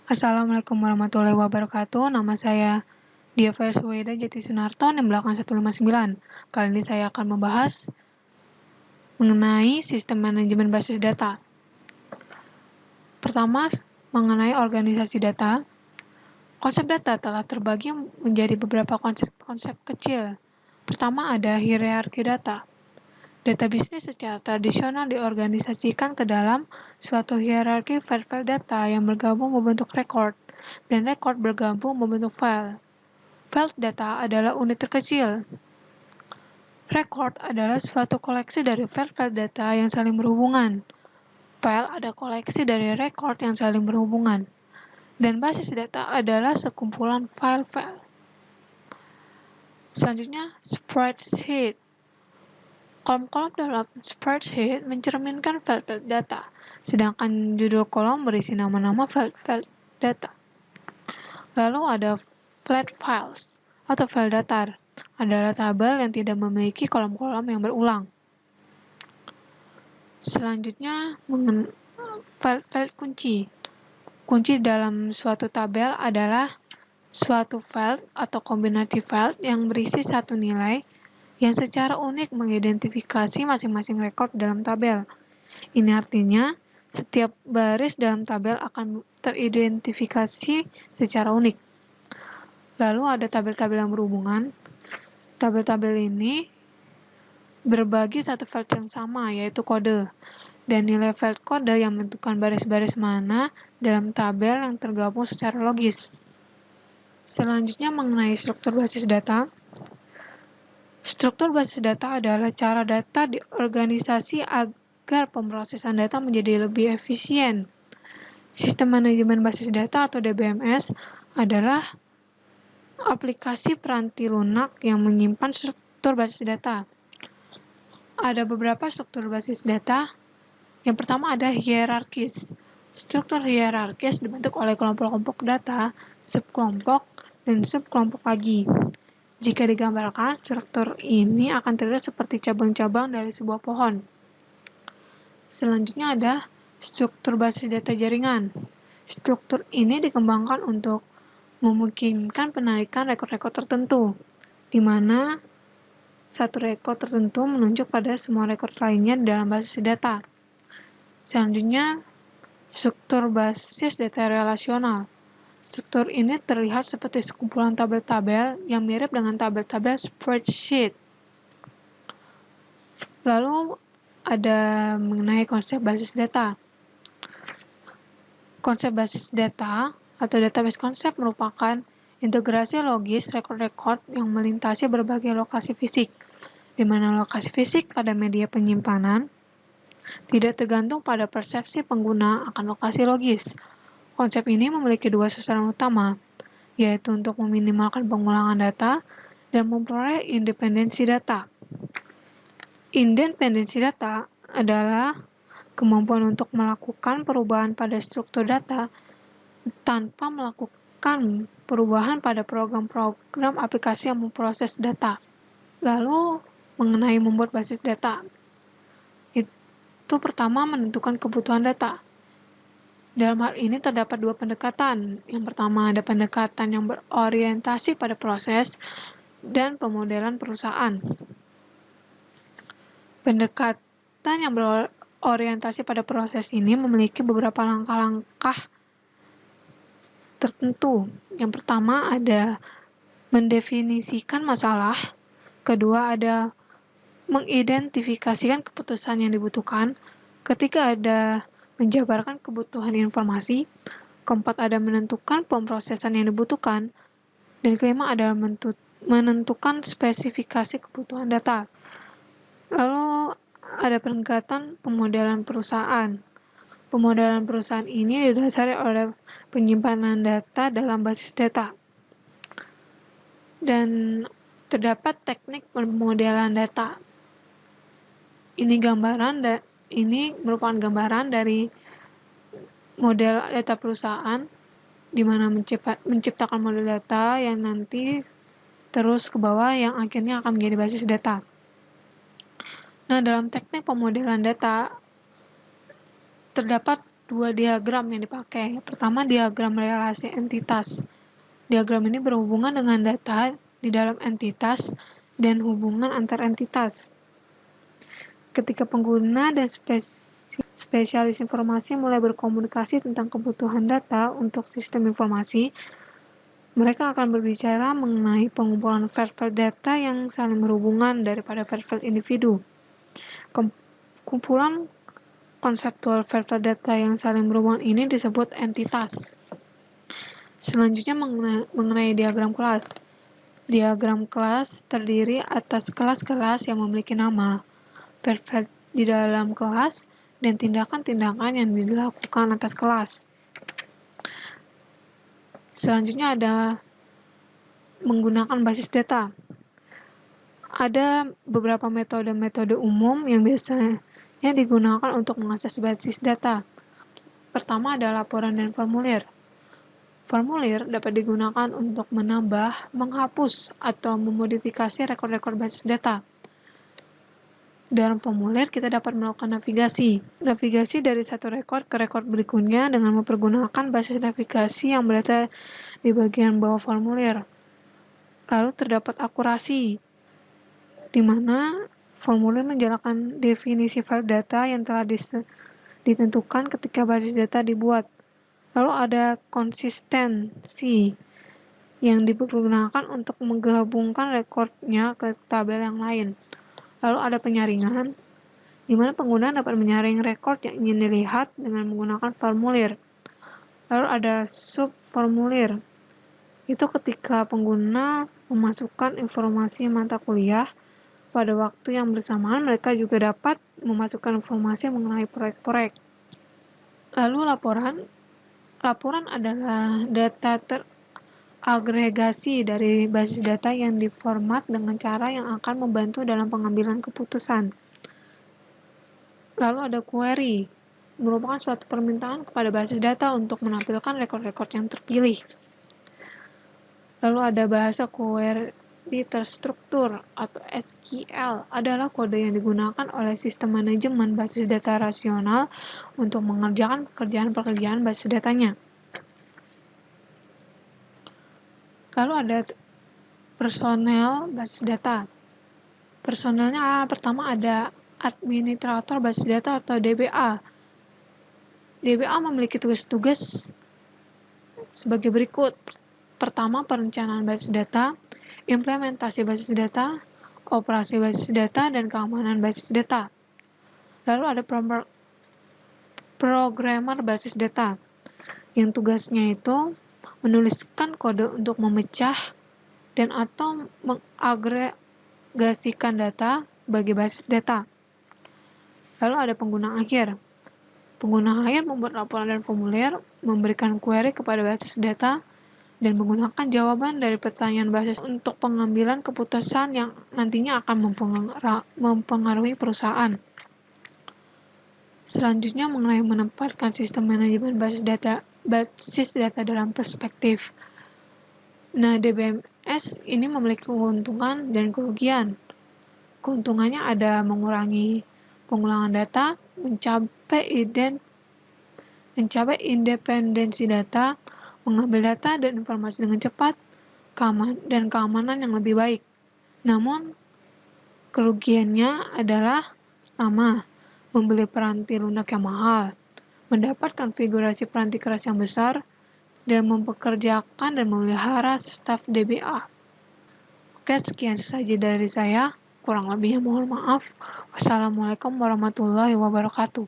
Assalamualaikum warahmatullahi wabarakatuh. Nama saya Dia Versweda Jati Sunarto, NIM belakang 159. Kali ini saya akan membahas mengenai sistem manajemen basis data. Pertama, mengenai organisasi data. Konsep data telah terbagi menjadi beberapa konsep kecil. Pertama ada hierarki data. Data bisnis secara tradisional diorganisasikan ke dalam suatu hierarki file-file data yang bergabung membentuk record, dan record bergabung membentuk file. File data adalah unit terkecil. Record adalah suatu koleksi dari file-file data yang saling berhubungan. File ada koleksi dari record yang saling berhubungan. Dan basis data adalah sekumpulan file-file. Selanjutnya, spreadsheet. Kolom-kolom dalam spreadsheet mencerminkan file-file data, sedangkan judul kolom berisi nama-nama file-file data. Lalu ada flat files atau file datar, adalah tabel yang tidak memiliki kolom-kolom yang berulang. Selanjutnya, file-file kunci. Kunci dalam suatu tabel adalah suatu file atau kombinasi file yang berisi satu nilai yang secara unik mengidentifikasi masing-masing rekod dalam tabel. Ini artinya, setiap baris dalam tabel akan teridentifikasi secara unik. Lalu ada tabel-tabel yang berhubungan. Tabel-tabel ini berbagi satu file yang sama, yaitu kode. Dan nilai file kode yang menentukan baris-baris mana dalam tabel yang tergabung secara logis. Selanjutnya mengenai struktur basis data. Struktur basis data adalah cara data diorganisasi agar pemrosesan data menjadi lebih efisien. Sistem manajemen basis data atau DBMS adalah aplikasi peranti lunak yang menyimpan struktur basis data. Ada beberapa struktur basis data. Yang pertama ada hierarkis. Struktur hierarkis dibentuk oleh kelompok-kelompok data, subkelompok, dan subkelompok lagi. Jika digambarkan, struktur ini akan terlihat seperti cabang-cabang dari sebuah pohon. Selanjutnya ada struktur basis data jaringan. Struktur ini dikembangkan untuk memungkinkan penarikan rekod-rekod tertentu, di mana satu rekod tertentu menunjuk pada semua rekod lainnya dalam basis data. Selanjutnya, struktur basis data relasional. Struktur ini terlihat seperti sekumpulan tabel-tabel yang mirip dengan tabel-tabel spreadsheet. Lalu ada mengenai konsep basis data. Konsep basis data atau database konsep merupakan integrasi logis rekod-rekod yang melintasi berbagai lokasi fisik, di mana lokasi fisik pada media penyimpanan tidak tergantung pada persepsi pengguna akan lokasi logis. Konsep ini memiliki dua sasaran utama, yaitu untuk meminimalkan pengulangan data dan memperoleh independensi data. Independensi data adalah kemampuan untuk melakukan perubahan pada struktur data tanpa melakukan perubahan pada program-program aplikasi yang memproses data. Lalu, mengenai membuat basis data. Itu pertama menentukan kebutuhan data. Dalam hal ini terdapat dua pendekatan. Yang pertama ada pendekatan yang berorientasi pada proses dan pemodelan perusahaan. Pendekatan yang berorientasi pada proses ini memiliki beberapa langkah-langkah tertentu. Yang pertama ada mendefinisikan masalah. Kedua ada mengidentifikasikan keputusan yang dibutuhkan. Ketiga ada menjabarkan kebutuhan informasi. Keempat ada menentukan pemrosesan yang dibutuhkan. Dan kelima ada menentukan spesifikasi kebutuhan data. Lalu ada pendekatan pemodelan perusahaan. Pemodelan perusahaan ini didasari oleh penyimpanan data dalam basis data. Dan terdapat teknik pemodelan data. Ini merupakan gambaran dari model data perusahaan, di mana menciptakan model data yang nanti terus ke bawah yang akhirnya akan menjadi basis data. Nah, dalam teknik pemodelan data terdapat dua diagram yang dipakai. Pertama, diagram relasi entitas. Diagram ini berhubungan dengan data di dalam entitas dan hubungan antar entitas. Ketika pengguna dan spesialis informasi mulai berkomunikasi tentang kebutuhan data untuk sistem informasi, mereka akan berbicara mengenai pengumpulan file-file data yang saling berhubungan daripada file-file individu. Kumpulan konseptual file-file data yang saling berhubungan ini disebut entitas. Selanjutnya mengenai diagram kelas. Diagram kelas terdiri atas kelas-kelas yang memiliki nama, file-file di dalam kelas, dan tindakan-tindakan yang dilakukan atas kelas. Selanjutnya ada menggunakan basis data. Ada beberapa metode-metode umum yang biasanya digunakan untuk mengakses basis data. Pertama ada laporan dan formulir. Formulir dapat digunakan untuk menambah, menghapus, atau memodifikasi rekor-rekor basis data. Dalam formulir, kita dapat melakukan navigasi. Navigasi dari satu rekor ke rekor berikutnya dengan mempergunakan basis navigasi yang berada di bagian bawah formulir. Lalu terdapat akurasi, di mana formulir menjalankan definisi file data yang telah ditentukan ketika basis data dibuat. Lalu ada konsistensi yang digunakan untuk menggabungkan rekornya ke tabel yang lain. Lalu ada penyaringan, di mana pengguna dapat menyaring rekor yang ingin dilihat dengan menggunakan formulir. Lalu ada subformulir, itu ketika pengguna memasukkan informasi mata kuliah pada waktu yang bersamaan, mereka juga dapat memasukkan informasi mengenai proyek-proyek. Lalu laporan adalah data teragregasi dari basis data yang diformat dengan cara yang akan membantu dalam pengambilan keputusan. Lalu ada query, merupakan suatu permintaan kepada basis data untuk menampilkan rekor-rekor yang terpilih. Lalu ada bahasa query terstruktur atau SQL, adalah kode yang digunakan oleh sistem manajemen basis data rasional untuk mengerjakan pekerjaan-pekerjaan basis datanya. Lalu ada personel basis data. Personelnya pertama ada administrator basis data atau DBA. DBA memiliki tugas-tugas sebagai berikut. Pertama, perencanaan basis data, implementasi basis data, operasi basis data, dan keamanan basis data. Lalu ada programmer basis data, yang tugasnya itu menuliskan kode untuk memecah dan atau mengagregasikan data bagi basis data. Lalu ada pengguna akhir. Pengguna akhir membuat laporan dan formulir, memberikan query kepada basis data, dan menggunakan jawaban dari pertanyaan basis untuk pengambilan keputusan yang nantinya akan mempengaruhi perusahaan. Selanjutnya mengenai menempatkan sistem manajemen basis data dalam perspektif. Nah, DBMS ini memiliki keuntungan dan kerugian. Keuntungannya ada mengurangi pengulangan data, mencapai independensi data, mengambil data dan informasi dengan cepat, dan keamanan yang lebih baik. Namun, kerugiannya adalah pertama, membeli peranti lunak yang mahal, mendapat konfigurasi peranti keras yang besar, dan mempekerjakan dan memelihara staf DBA. Oke, sekian saja dari saya. Kurang lebihnya mohon maaf. Wassalamualaikum warahmatullahi wabarakatuh.